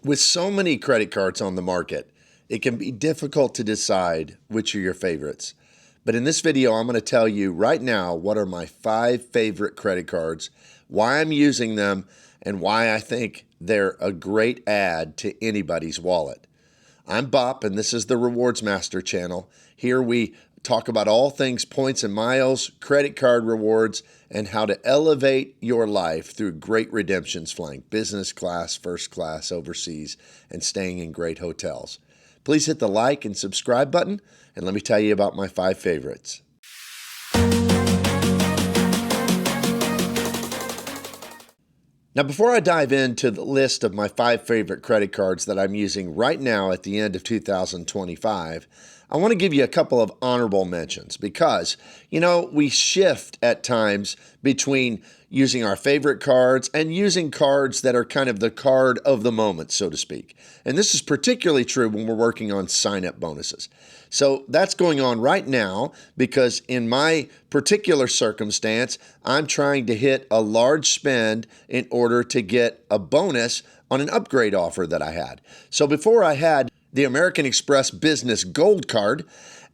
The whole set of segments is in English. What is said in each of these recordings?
With so many credit cards on the market, it can be difficult to decide which are your favorites. But in this video, I'm going to tell you right now what are my 5 favorite credit cards, why I'm using them, and why I think they're a great add to anybody's wallet. I'm Bop, and this is the Rewards Master channel. Here we talk about all things points and miles, credit card rewards, and how to elevate your life through great redemptions flying business class, first class, overseas, and staying in great hotels. Please hit the like and subscribe button, and let me tell you about my 5 favorites. Now, before I dive into the list of my 5 favorite credit cards that I'm using right now at the end of 2025, I want to give you a couple of honorable mentions because, we shift at times between using our favorite cards and using cards that are kind of the card of the moment, so to speak. And this is particularly true when we're working on sign-up bonuses. So that's going on right now because in my particular circumstance, I'm trying to hit a large spend in order to get a bonus on an upgrade offer that I had. So before I had the American Express Business Gold Card,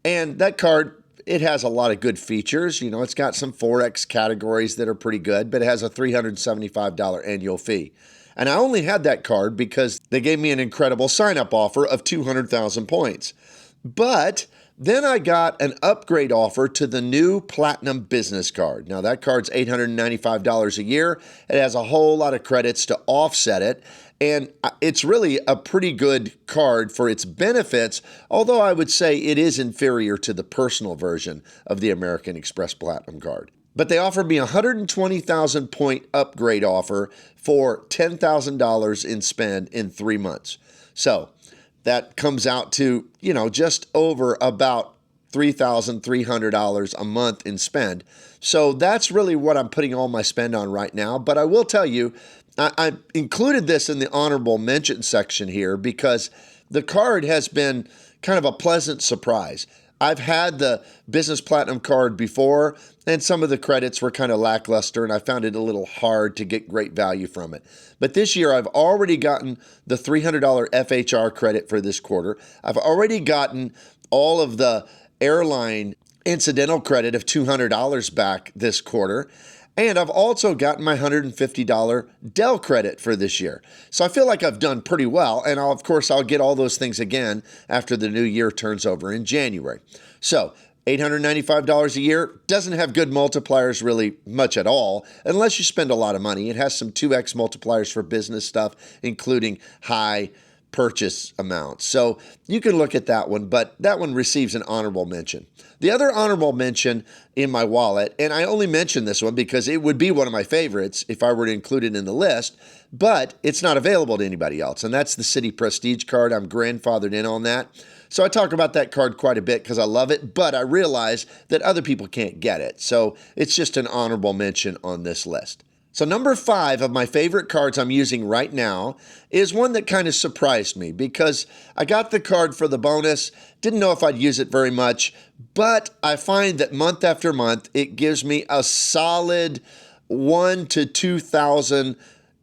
and that card, it has a lot of good features. It's got some Forex categories that are pretty good, but it has a $375 annual fee. And I only had that card because they gave me an incredible sign-up offer of 200,000 points. But then I got an upgrade offer to the new Platinum Business Card. Now, that card's $895 a year. It has a whole lot of credits to offset it. And it's really a pretty good card for its benefits, although I would say it is inferior to the personal version of the American Express Platinum Card. But they offered me a 120,000 point upgrade offer for $10,000 in spend in 3 months. So that comes out to, just over about $3,300 a month in spend. So that's really what I'm putting all my spend on right now. But I will tell you, I included this in the honorable mention section here because the card has been kind of a pleasant surprise. I've had the Business Platinum card before, and some of the credits were kind of lackluster, and I found it a little hard to get great value from it. But this year, I've already gotten the $300 FHR credit for this quarter. I've already gotten all of the airline incidental credit of $200 back this quarter. And I've also gotten my $150 Dell credit for this year. So I feel like I've done pretty well. And of course, I'll get all those things again after the new year turns over in January. So $895 a year doesn't have good multipliers really much at all, unless you spend a lot of money. It has some 2x multipliers for business stuff, including high purchase amounts. So you can look at that one, but that one receives an honorable mention. The other honorable mention in my wallet, and I only mention this one because it would be one of my favorites if I were to include it in the list, but it's not available to anybody else, and that's the Citi Prestige card. I'm grandfathered in on that. So I talk about that card quite a bit because I love it, but I realize that other people can't get it. So it's just an honorable mention on this list. So number 5 of my favorite cards I'm using right now is one that kind of surprised me because I got the card for the bonus, didn't know if I'd use it very much, but I find that month after month, it gives me a solid 1,000 to 2,000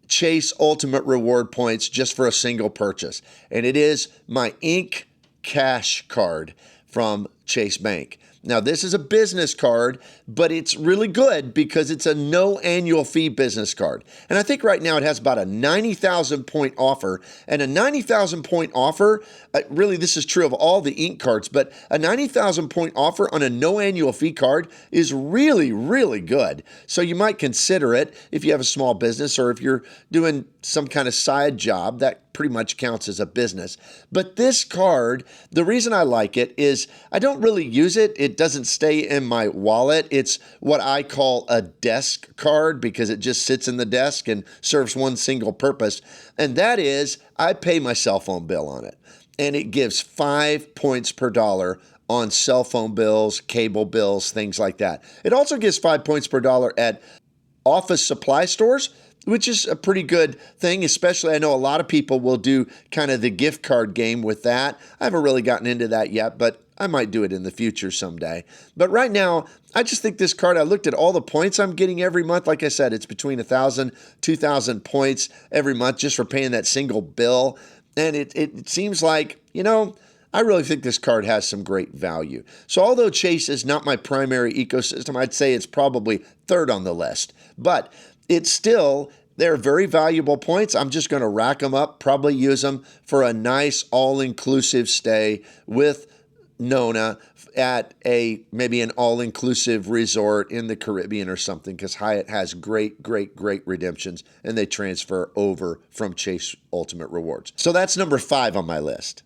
Chase Ultimate Reward points just for a single purchase. And it is my Ink Cash card from Chase Bank. Now, this is a business card, but it's really good because it's a no annual fee business card. And I think right now it has about a 90,000 point offer. And a 90,000 point offer, really this is true of all the Ink cards, but a 90,000 point offer on a no annual fee card is really, really good. So you might consider it if you have a small business or if you're doing some kind of side job that pretty much counts as a business. But this card, the reason I like it is I don't really use it. It doesn't stay in my wallet. It's what I call a desk card because it just sits in the desk and serves one single purpose. And that is I pay my cell phone bill on it. And it gives 5 points per dollar on cell phone bills, cable bills, things like that. It also gives 5 points per dollar at office supply stores, which is a pretty good thing, especially I know a lot of people will do kind of the gift card game with that. I haven't really gotten into that yet, but I might do it in the future someday. But right now, I just think this card, I looked at all the points I'm getting every month. Like I said, it's between 1,000, 2,000 points every month just for paying that single bill. And it seems like, I really think this card has some great value. So although Chase is not my primary ecosystem, I'd say it's probably third on the list. But it's still, they're very valuable points. I'm just going to rack them up, probably use them for a nice all-inclusive stay with Nona at maybe an all-inclusive resort in the Caribbean or something, because Hyatt has great redemptions, and they transfer over from Chase Ultimate Rewards. So that's number 5 on my list.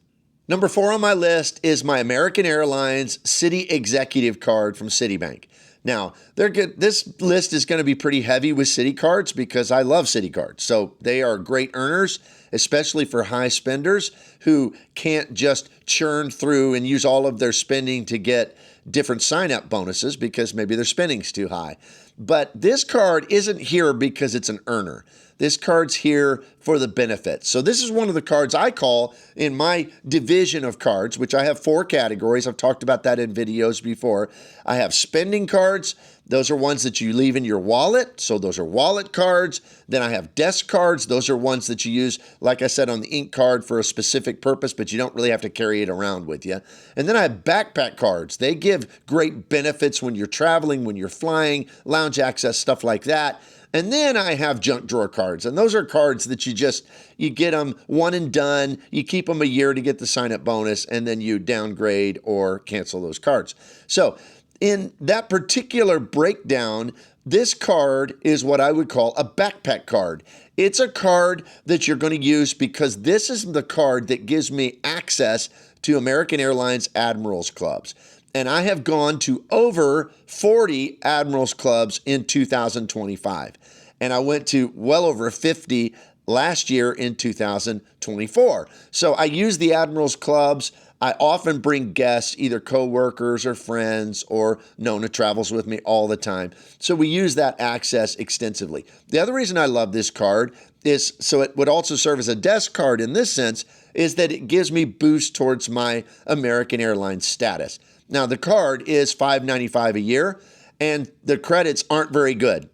Number 4 on my list is my American Airlines Citi Executive card from Citibank. Now, they're good. This list is going to be pretty heavy with Citi cards because I love Citi cards. So they are great earners, especially for high spenders who can't just churn through and use all of their spending to get different sign-up bonuses because maybe their spending's too high. But this card isn't here because it's an earner. This card's here for the benefits. So this is one of the cards I call in my division of cards, which I have 4 categories. I've talked about that in videos before. I have spending cards. Those are ones that you leave in your wallet. So those are wallet cards. Then I have desk cards. Those are ones that you use, like I said, on the ink card for a specific purpose, but you don't really have to carry it around with you. And then I have backpack cards. They give great benefits when you're traveling, when you're flying, lounge access, stuff like that. And then I have junk drawer cards, and those are cards that you get them one and done, you keep them a year to get the sign-up bonus, and then you downgrade or cancel those cards. So in that particular breakdown, this card is what I would call a backpack card. It's a card that you're going to use because this is the card that gives me access to American Airlines Admirals Clubs. And I have gone to over 40 Admirals Clubs in 2025. And I went to well over 50 last year in 2024. So I use the Admirals Clubs. I often bring guests, either coworkers or friends, or Nona travels with me all the time. So we use that access extensively. The other reason I love this card is, so it would also serve as a desk card in this sense, is that it gives me boost towards my American Airlines status. Now, the card is $5.95 a year, and the credits aren't very good.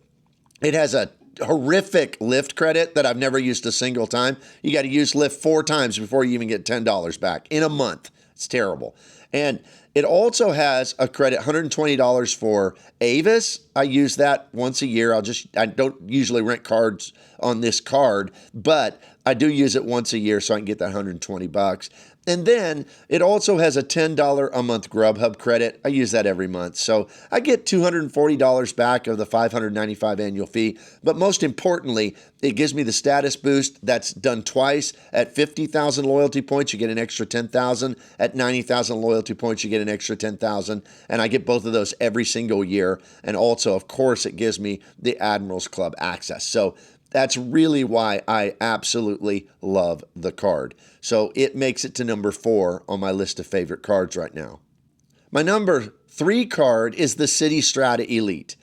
It has a horrific Lyft credit that I've never used a single time. You got to use Lyft 4 times before you even get $10 back in a month. It's terrible. And it also has a credit, $120 for Avis. I use that once a year. I don't usually rent cards on this card, but I do use it once a year so I can get that $120. And then it also has a $10 a month Grubhub credit. I use that every month. So I get $240 back of the $595 annual fee. But most importantly, it gives me the status boost that's done twice. At 50,000 loyalty points, you get an extra 10,000. At 90,000 loyalty points, you get an extra 10,000. And I get both of those every single year. And also, of course, it gives me the Admirals Club access. So that's really why I absolutely love the card. So it makes it to number 4 on my list of favorite cards right now. My number 3 card is the Citi Strata Elite.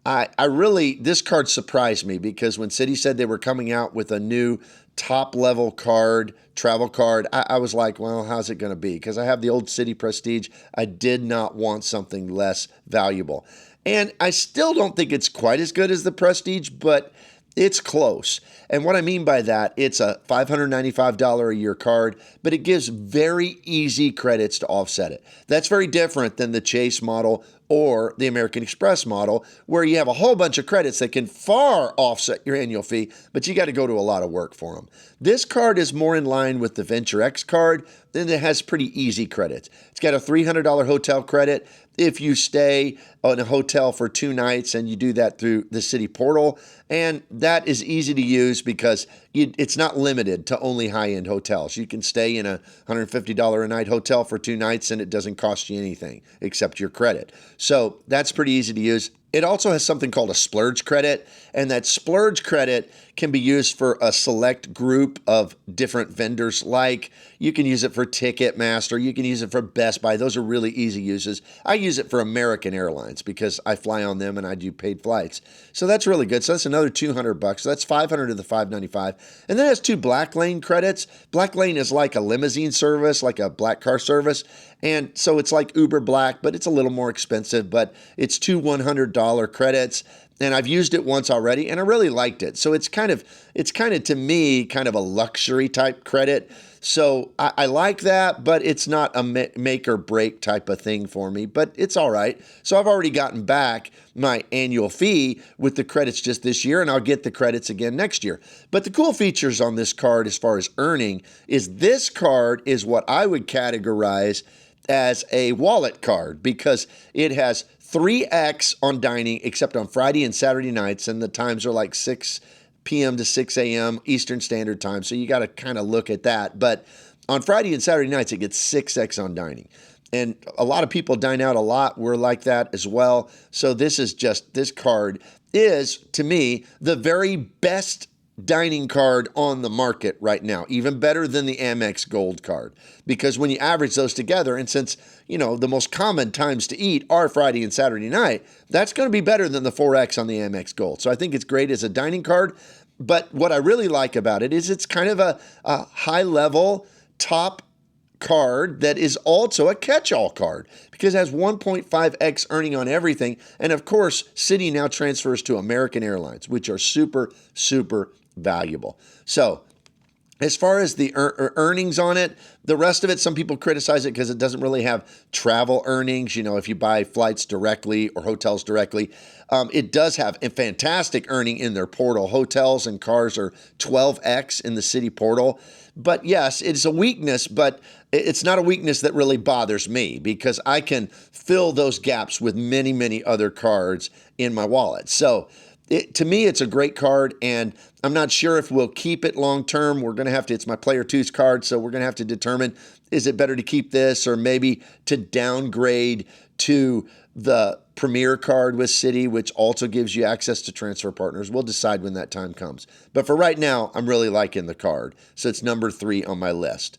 This card surprised me because when Citi said they were coming out with a new top-level card, travel card, I was like, well, how's it going to be? Because I have the old Citi Prestige. I did not want something less valuable. And I still don't think it's quite as good as the Prestige, but it's close. And what I mean by that, it's a $595 a year card, but it gives very easy credits to offset it. That's very different than the Chase model or the American Express model, where you have a whole bunch of credits that can far offset your annual fee, but you got to go to a lot of work for them. This card is more in line with the Venture X card, then it has pretty easy credits. It's got a $300 hotel credit if you stay in a hotel for 2 nights and you do that through the Citi portal. And that is easy to use because it's not limited to only high-end hotels. You can stay in a $150 a night hotel for 2 nights and it doesn't cost you anything except your credit. So that's pretty easy to use. It also has something called a splurge credit, and that splurge credit can be used for a select group of different vendors. Like you can use it for Ticketmaster, you can use it for Best Buy. Those are really easy uses. I use it for American Airlines because I fly on them and I do paid flights. So that's really good. So that's another $200. So that's $500 of the $595. And then it has 2 Black Lane credits. Black Lane is like a limousine service, like a black car service. And so it's like Uber Black, but it's a little more expensive, but it's 2 $100 credits. And I've used it once already and I really liked it. So it's kind of to me, kind of a luxury type credit. So I like that, but it's not a make or break type of thing for me, but it's all right. So I've already gotten back my annual fee with the credits just this year, and I'll get the credits again next year. But the cool features on this card as far as earning is this card is what I would categorize as a wallet card because it has 3x on dining except on Friday and Saturday nights, and the times are like 6 p.m. to 6 a.m. Eastern Standard Time, so you got to kind of look at that. But on Friday and Saturday nights, it gets 6x on dining. And a lot of people dine out a lot. We're like that as well. So this card is, to me, the very best dining card on the market right now, even better than the Amex Gold card. Because when you average those together, and since, the most common times to eat are Friday and Saturday night, that's going to be better than the 4X on the Amex Gold. So I think it's great as a dining card. But what I really like about it is it's kind of a high-level top card that is also a catch-all card because it has 1.5x earning on everything. And of course, Citi now transfers to American Airlines, which are super, super valuable. So as far as the earnings on it, the rest of it, some people criticize it because it doesn't really have travel earnings. If you buy flights directly or hotels directly, it does have a fantastic earning in their portal. Hotels and cars are 12x in the Citi portal. But yes, it's a weakness, but it's not a weakness that really bothers me because I can fill those gaps with many, many other cards in my wallet. So to me, it's a great card, and I'm not sure if we'll keep it long term. We're going to have to, it's my Player 2's card, so we're going to have to determine, is it better to keep this or maybe to downgrade to the Premier card with Citi, which also gives you access to transfer partners. We'll decide when that time comes. But for right now, I'm really liking the card. So it's number 3 on my list.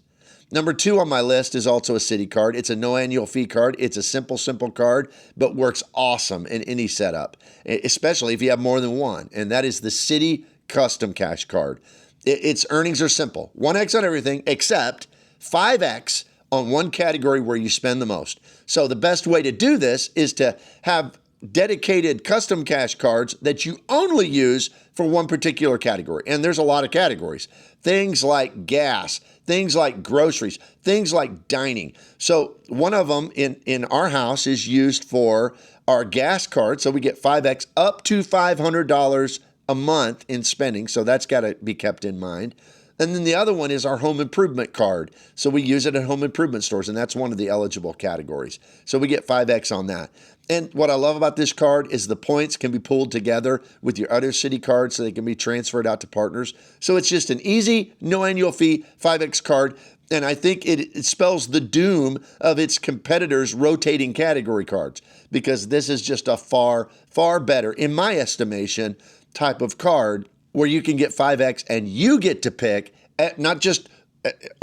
Number 2 on my list is also a Citi card. It's a no annual fee card. It's a simple card, but works awesome in any setup, especially if you have more than one. And that is the Citi Custom Cash card. Its earnings are simple. 1x on everything except 5x on one category where you spend the most. So the best way to do this is to have dedicated custom cash cards that you only use for one particular category. And there's a lot of categories. Things like gas, things like groceries, things like dining. So one of them in our house is used for our gas card. So we get 5x up to $500 a month in spending. So that's got to be kept in mind. And then the other one is our home improvement card. So we use it at home improvement stores, and that's one of the eligible categories. So we get 5x on that. And what I love about this card is the points can be pulled together with your other Citi cards so they can be transferred out to partners. So it's just an easy, no annual fee, 5x card. And I think it spells the doom of its competitors' rotating category cards because this is just a far, far better, in my estimation, type of card where you can get 5x and you get to pick, not just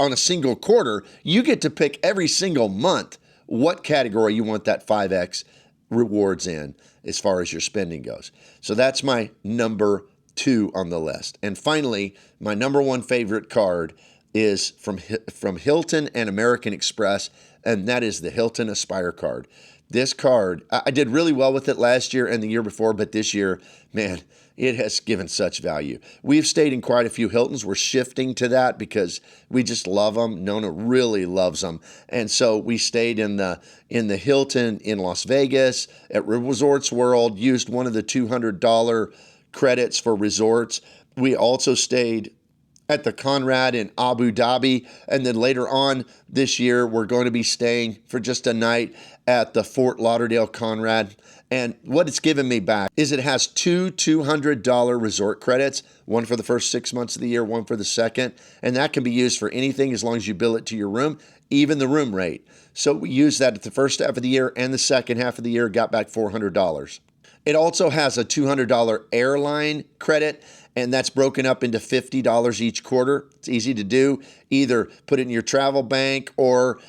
on a single quarter, you get to pick every single month what category you want that 5x rewards in as far as your spending goes. So that's my number 2 on the list. And finally, my number 1 favorite card is from Hilton and American Express, and that is the Hilton Aspire card. This card, I did really well with it last year and the year before, but this year, man, it has given such value. We've stayed in quite a few Hiltons. We're shifting to that because we just love them. Nona really loves them. And so we stayed in the Hilton in Las Vegas at Resorts World, used one of the $200 credits for resorts. We also stayed at the Conrad in Abu Dhabi. And then later on this year, we're going to be staying for just a night at the Fort Lauderdale Conrad. And what it's given me back is it has 2 $200 resort credits, one for the first 6 months of the year, one for the second. And that can be used for anything as long as you bill it to your room, even the room rate. So we used that at the first half of the year and the second half of the year, got back $400. It also has a $200 airline credit, and that's broken up into $50 each quarter. It's easy to do. Either put it in your travel bank or,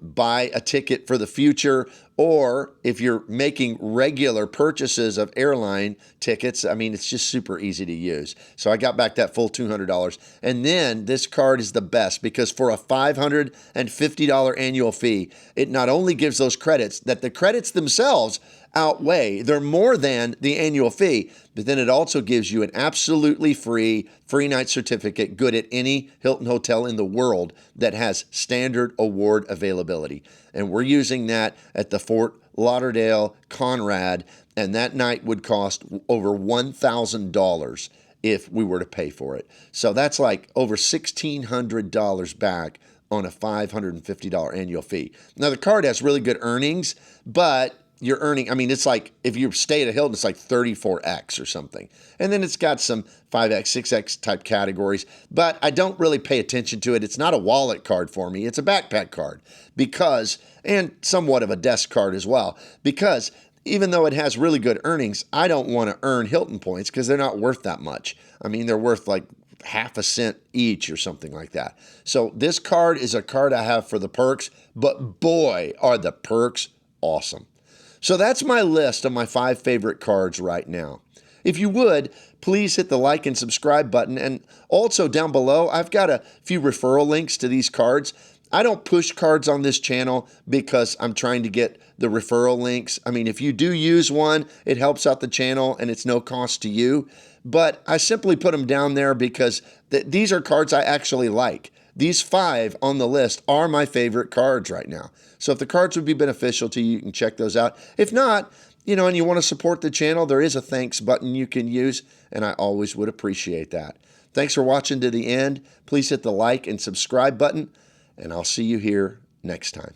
buy a ticket for the future. Or if you're making regular purchases of airline tickets, it's just super easy to use. So I got back that full $200. And then this card is the best because for a $550 annual fee, it not only gives those credits, that the credits themselves outweigh, they're more than the annual fee, but then it also gives you an absolutely free night certificate good at any Hilton hotel in the world that has standard award availability. And we're using that at the Fort Lauderdale Conrad, and that night would cost over $1,000 if we were to pay for it. So that's like over $1,600 back on a $550 annual fee. Now, the card has really good earnings, but you're earning, it's like if you stay at a Hilton, it's like 34X or something. And then it's got some 5X, 6X type categories, but I don't really pay attention to it. It's not a wallet card for me. It's a backpack card and somewhat of a desk card as well, because even though it has really good earnings, I don't want to earn Hilton points because they're not worth that much. They're worth like half a cent each or something like that. So this card is a card I have for the perks, but boy, are the perks awesome. So that's my list of my 5 favorite cards right now. If you would, please hit the like and subscribe button. And also down below, I've got a few referral links to these cards. I don't push cards on this channel because I'm trying to get the referral links. If you do use one, it helps out the channel and it's no cost to you. But I simply put them down there because these are cards I actually like. These 5 on the list are my favorite cards right now. So if the cards would be beneficial to you, you can check those out. If not, and you want to support the channel, there is a thanks button you can use, and I always would appreciate that. Thanks for watching to the end. Please hit the like and subscribe button, and I'll see you here next time.